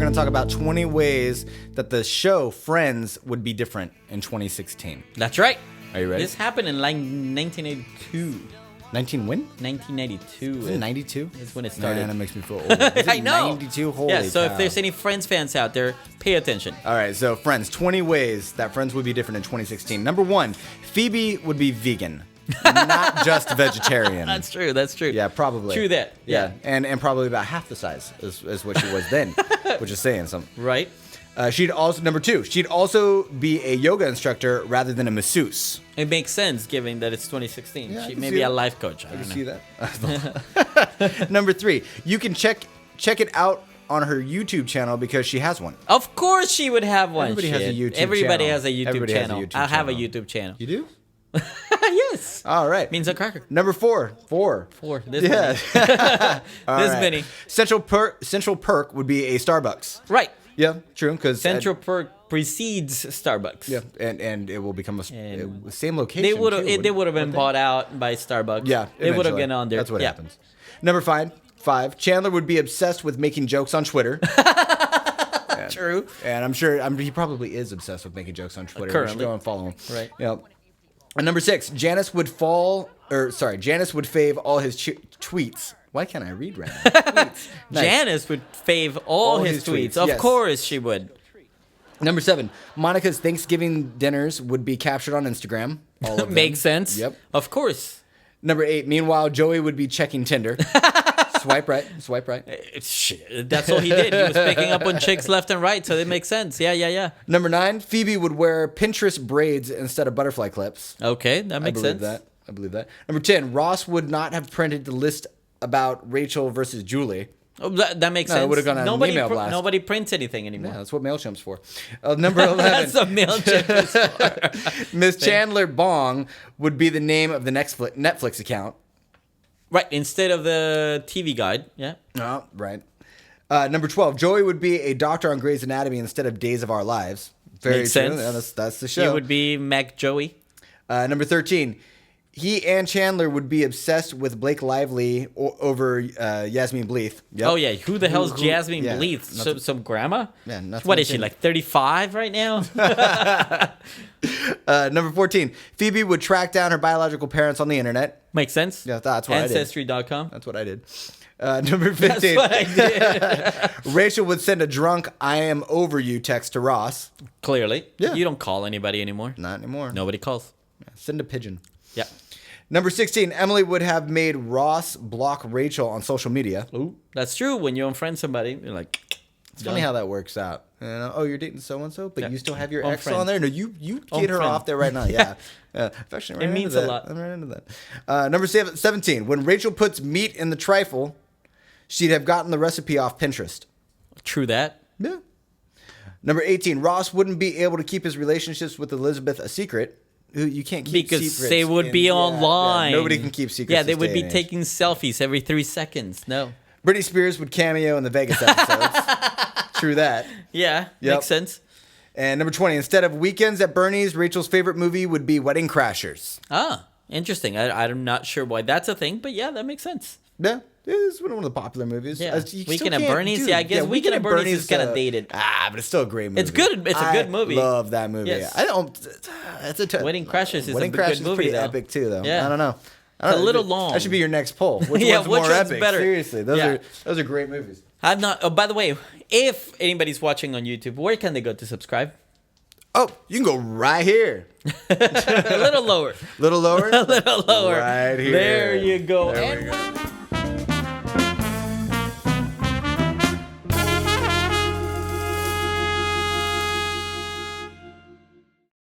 going to talk about 20 ways that the show Friends would be different in 2016. That's right. Are you ready? This happened in like 1982. 19 when? 1992. Is it 92? Is when it started. Man, that makes me feel old. Is it I know. 92? Holy Yeah, so cow. if there's any Friends fans out there, pay attention. All right, so Friends, 20 ways that Friends would be different in 2016. Number 1, Phoebe would be vegan, not just vegetarian. That's true. That's true. Yeah, probably. True that. Yeah. And probably about half the size is what she was then, which is saying something. Right. Number 2, she'd also be a yoga instructor rather than a masseuse. It makes sense given that it's 2016. Yeah, I She can may see be that. a life coach. I You don't know. see that? Number 3, you can check it out on her YouTube channel because she has one. Of course she would have one. Everybody has a YouTube Everybody channel. has a YouTube Everybody has a channel. YouTube I have a channel. YouTube channel. You do? Yes. All right. Means a cracker. Number 4. Four. This Yeah. many. All This right. many. Central Perk would be a Starbucks. Right. Yeah, true. Because Central Perk precedes Starbucks. Yeah, and it will become And same location. They would have. too, They would have been wouldn't bought out by Starbucks. Yeah, They would have eventually. been on there. That's what Yeah. happens. Number 5. Chandler would be obsessed with making jokes on Twitter. True. And I'm sure he probably is obsessed with making jokes on Twitter. We should Currently. go and follow him. Right. Yeah. And number 6, Janice would fave all his tweets. Why can't I read right now? Tweets. Nice. Janice would fave all his tweets. Of yes. course she would. Number 7, Monica's Thanksgiving dinners would be captured on Instagram. All of them. Makes sense. Yep. Of course. Number 8, meanwhile, Joey would be checking Tinder. Swipe right. Shit, that's all he did. He was picking up on chicks left and right, so it makes sense. Yeah. Number 9, Phoebe would wear Pinterest braids instead of butterfly clips. Okay, that makes sense. I believe that. Number 10, Ross would not have printed the list about Rachel versus Julie. Oh, that makes No, it sense. would've gone on an email blast. Nobody prints anything anymore. Yeah, that's what MailChimp's for. Number 11, That's a MailChimp. Miss Chandler Bong would be the name of the Netflix account. Right, instead of the TV guide. Yeah. Oh, right. Number 12, Joey would be a doctor on Grey's Anatomy instead of Days of Our Lives. Very Makes true. sense. Yeah, that's the show. He would be Mac Joey. Number 13, he and Chandler would be obsessed with Blake Lively over Yasmin Bleeth. Yep. Oh, yeah. Who the hell's Jasmine yeah, Bleeth? Some grandma? Yeah, nothing What is she, saying. like 35 right now? Number 14, Phoebe would track down her biological parents on the internet. Makes sense. Yeah, that's what I did. Ancestry.com. That's what I did. Number 15, That's what I did. Rachel would send a drunk "I am over you" text to Ross. Clearly. Yeah. You don't call anybody anymore. Not anymore. Nobody calls. Send a pigeon. Yeah. Number 16, Emily would have made Ross block Rachel on social media. Ooh, that's true. When you unfriend somebody, you're like, It's funny how that works out. You know, oh, you're dating so-and-so, but Yeah. you still have your ex Unfriend. on there? No, you get her Unfriend. off there right now. Yeah. Actually, It means a lot. I'm right into that. Number 17, when Rachel puts meat in the trifle, she'd have gotten the recipe off Pinterest. true that. Yeah. Number 18, Ross wouldn't be able to keep his relationships with Elizabeth a secret. You can't keep Because secrets. they would be online. Nobody can keep secrets. Yeah, they this would day be and age. taking selfies every 3 seconds. No. Britney Spears would cameo in the Vegas episodes. True that. Yeah, Yep. makes sense. And number 20, instead of Weekends at Bernie's, Rachel's favorite movie would be Wedding Crashers. Ah, interesting. I'm not sure why that's a thing, but yeah, that makes sense. Yeah, it's one of the popular movies. Yeah. You still Weekend at can't Bernie's? do- Yeah, I guess Weekend at Bernie's is kinda dated. But it's still a great movie. It's good. It's a good movie. I love that movie. Yes. I don't. It's a Wedding Crashers is a Wedding good Crashers movie, pretty though. epic too, though. Yeah. I don't know. It's a little long. That should be your next poll. Which Yeah, one's which more one's epic? better? Seriously, Yeah. those are great movies. I'm not. Oh, by the way, if anybody's watching on YouTube, where can they go to subscribe? Oh, you can go right here. A little lower. Little lower. A little lower. Right here. There you go. There And we go.